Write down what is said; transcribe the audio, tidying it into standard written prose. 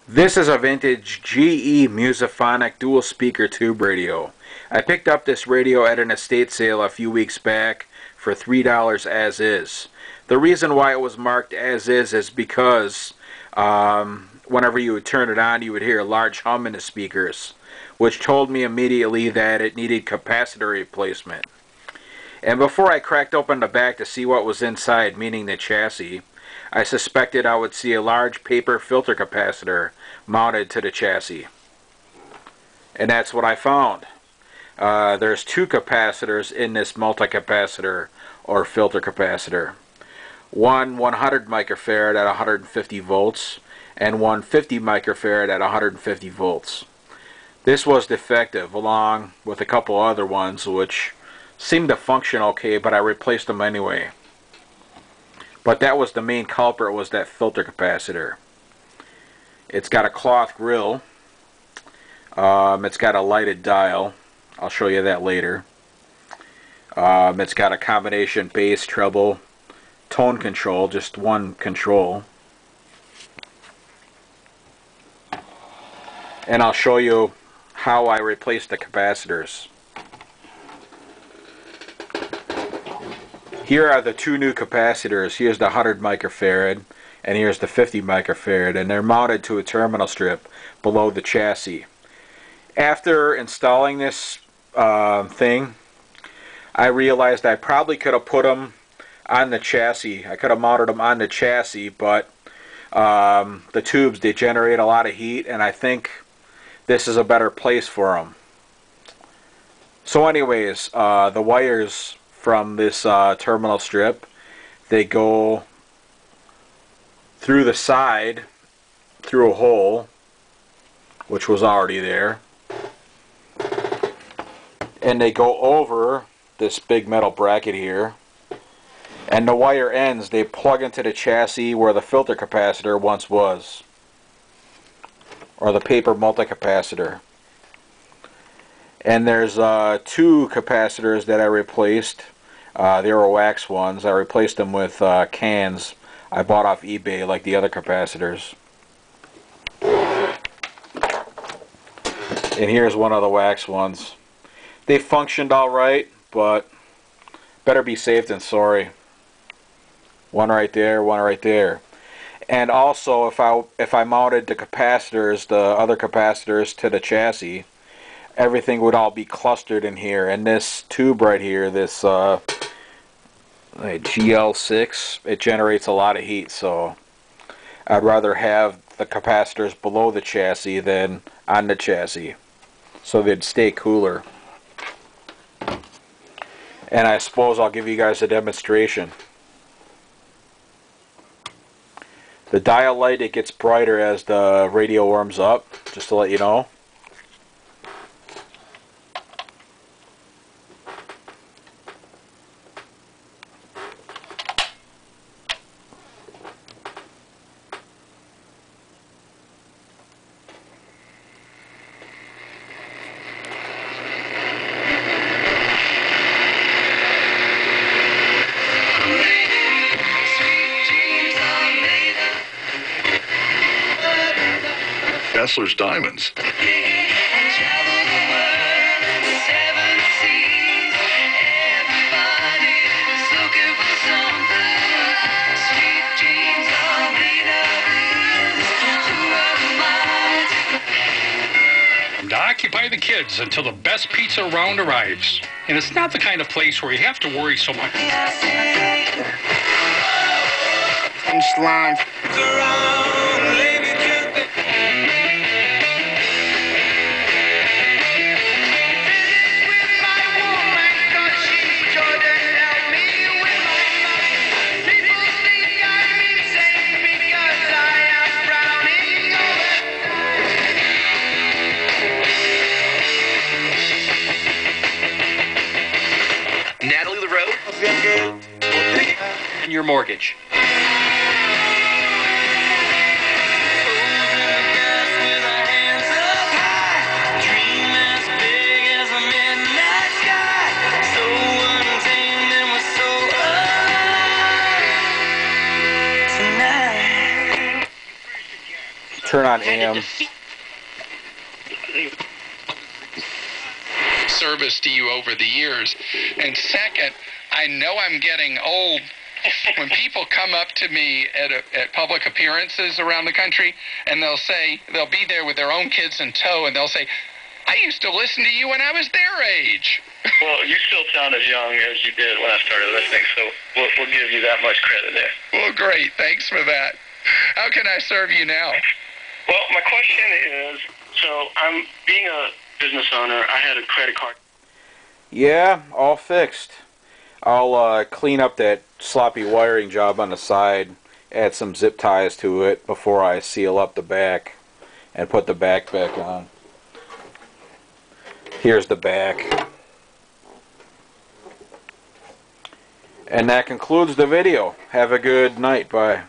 This is a vintage GE Musaphonic dual speaker tube radio. I picked up this radio at an estate sale a few weeks back for $3 as is. The reason why it was marked as is because whenever you would turn it on you would hear a large hum in the speakers, which told me immediately that it needed capacitor replacement. And before I cracked open the back to see what was inside, meaning the chassis, I suspected I would see a large paper filter capacitor mounted to the chassis. And that's what I found. There's two capacitors in this multi-capacitor or filter capacitor. One 100 microfarad at 150 volts and one 50 microfarad at 150 volts. This was defective along with a couple other ones which seemed to function okay, but I replaced them anyway. But that was the main culprit, was that filter capacitor. It's got a cloth grill. It's got a lighted dial. I'll show you that later. It's got a combination bass, treble, tone control, just one control. And I'll show you how I replaced the capacitors. Here are the two new capacitors. Here's the 100 microfarad and here's the 50 microfarad, and they're mounted to a terminal strip below the chassis. After installing this thing, I realized I probably could have put them on the chassis. I could have mounted them on the chassis, but the tubes, they generate a lot of heat, and I think this is a better place for them. So anyways, the wires from this terminal strip, they go through the side, through a hole, which was already there, and they go over this big metal bracket here, and the wire ends, they plug into the chassis where the filter capacitor once was, or the paper multi-capacitor. And there's two capacitors that I replaced. They were wax ones. I replaced them with cans I bought off eBay like the other capacitors. And here's one of the wax ones. They functioned alright, but better be safe than sorry. One right there, one right there. And also, if I mounted the capacitors, the other capacitors, to the chassis, everything would all be clustered in here. And this tube right here, this GL6, it generates a lot of heat, so I'd rather have the capacitors below the chassis than on the chassis, so they'd stay cooler. And I suppose I'll give you guys a demonstration. The dial light, it gets brighter as the radio warms up, just to let you know. Kessler's Diamonds. And occupy the kids until the best pizza round arrives. And it's not the kind of place where you have to worry so much. Slime. And your mortgage. Turn on AM. Service to you over the years. And second, I know I'm getting old. When people come up to me at public appearances around the country, and they'll be there with their own kids in tow, and they'll say, I used to listen to you when I was their age. Well, you still sound as young as you did when I started listening, so we'll give you that much credit there. Well, great. Thanks for that. How can I serve you now? Well, my question is, so I'm being a business owner. I had a credit card. Yeah, all fixed. I'll clean up that sloppy wiring job on the side, add some zip ties to it before I seal up the back and put the back on. Here's the back. And that concludes the video. Have a good night. Bye.